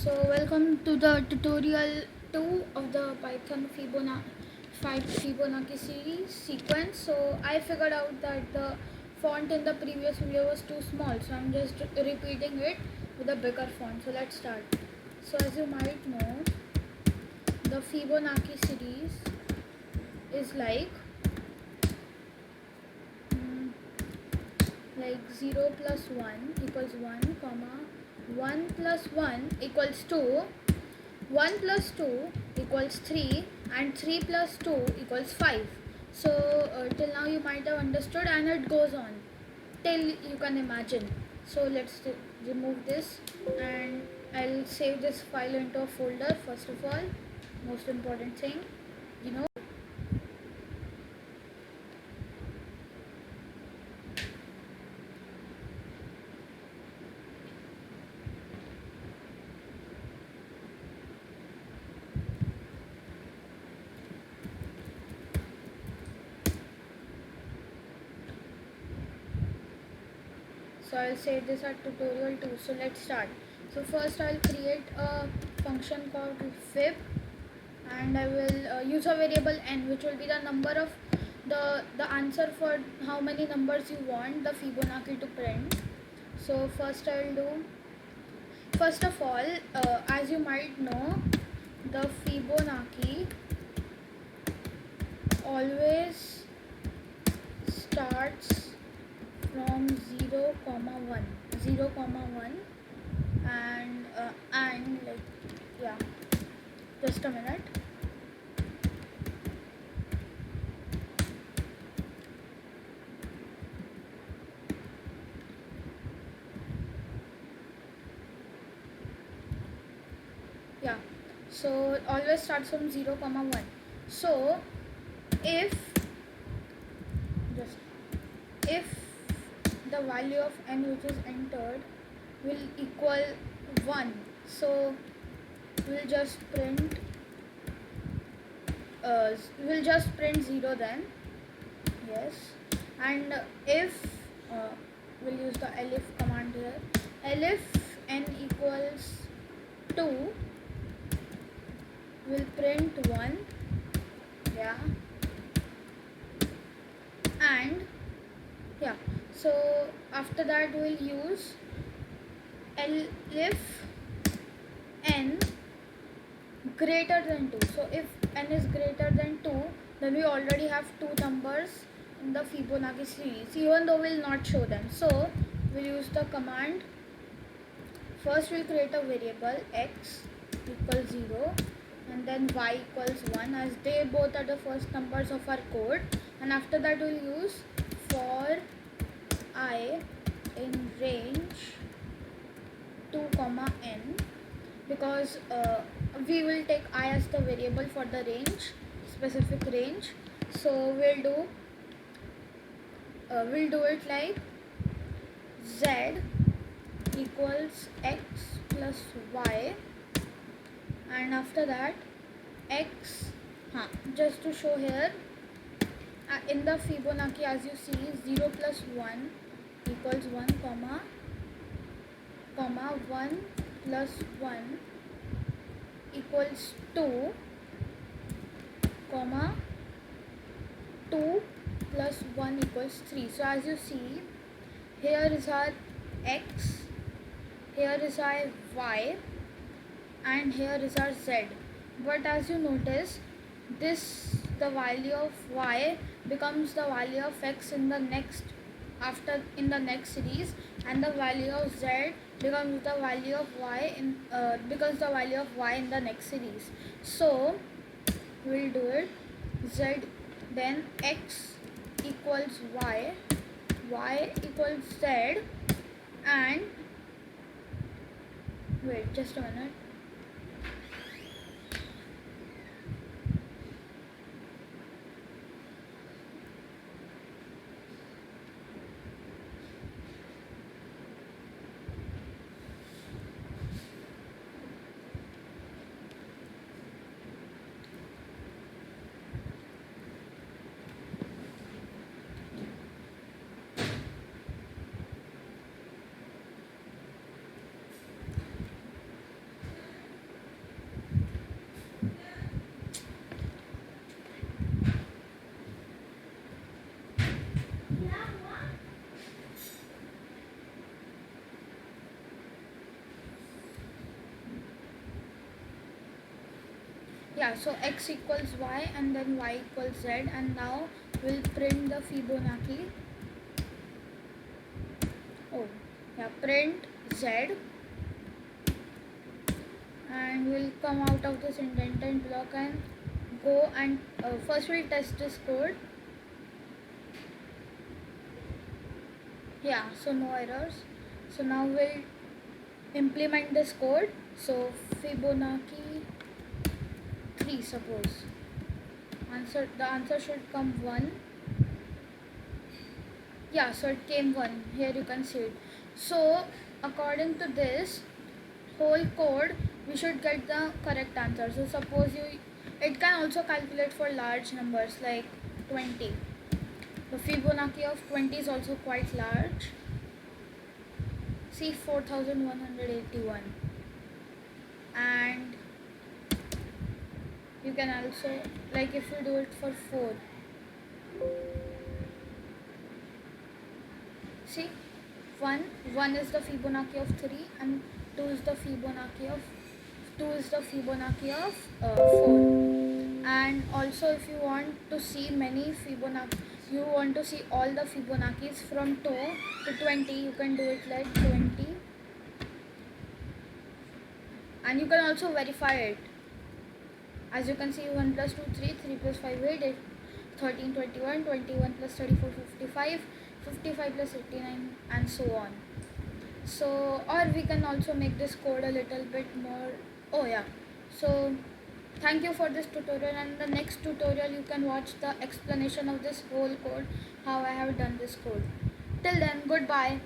Welcome to the tutorial 2 of the Python Fibonacci series sequence. So I figured out that the font in the previous video was too small, so I'm just repeating it with a bigger font. So let's start. So as you might know, the Fibonacci series is like 0 plus 1 equals 1 comma 1 plus 1 equals 2, 1 plus 2 equals 3, and 3 plus 2 equals 5. So till now you might have understood, and it goes on till you can imagine. So let's remove this, and I'll save this file into a folder. First of all, most important thing, you know. So I'll save this at tutorial 2. So let's start. So first I'll create a function called fib, and I will use a variable n, which will be the number of the answer for how many numbers you want the Fibonacci to print. So first of all, as you might know, the Fibonacci always starts from 0 comma 1, and like, yeah, just a minute. Yeah, so always starts from 0 comma 1. So if the value of n which is entered will equal 1, so we'll just print 0 then. Yes, and if we'll use the elif command here. Elif n equals 2 will print 1. Yeah, and yeah, so after that we'll use elif n greater than 2. So if n is greater than 2, then we already have two numbers in the Fibonacci series, even though we'll not show them. So we'll use the command. First we'll create a variable x equals 0, and then y equals 1, as they both are the first numbers of our code. And after that we'll use for I in range 2 comma n, because we will take I as the variable for the specific range. So we'll do it like z equals x plus y, and after that x, just to show here, in the Fibonacci, as you see, 0 plus 1 equals 1 comma 1 plus 1 equals 2 comma 2 plus 1 equals 3. So as you see, here is our x, here is our y, and here is our z. But as you notice, the value of y becomes the value of x in the next series, and the value of z becomes the value of y in the next series. So we'll do it z, then x equals y equals z, and wait just a minute. Yeah, so x equals y and then y equals z, and now we'll print the Fibonacci. Oh yeah, print z, and we'll come out of this indented block and go and first we'll test this code. Yeah, so no errors. So now we'll implement this code. So Fibonacci 3, suppose the answer should come 1. Yeah, so it came 1. Here you can see it. So according to this whole code, we should get the correct answer. So suppose it can also calculate for large numbers like 20. The Fibonacci of 20 is also quite large. See, 4181. And you can also, like if you do it for 4, see, 1 is the Fibonacci of 3 and 2 is the Fibonacci of 4. And also if you want to see many Fibonacci, you want to see all the Fibonaccis from 2 to 20, you can do it like 20. And you can also verify it. As you can see, 1 plus 2 3, 3 plus 5 8, 13 21, 21 plus 34 55, 55 plus 89, and so on. So, or we can also make this code a little bit more. Oh yeah, so thank you for this tutorial, and the next tutorial you can watch the explanation of this whole code, how I have done this code. Till then, goodbye.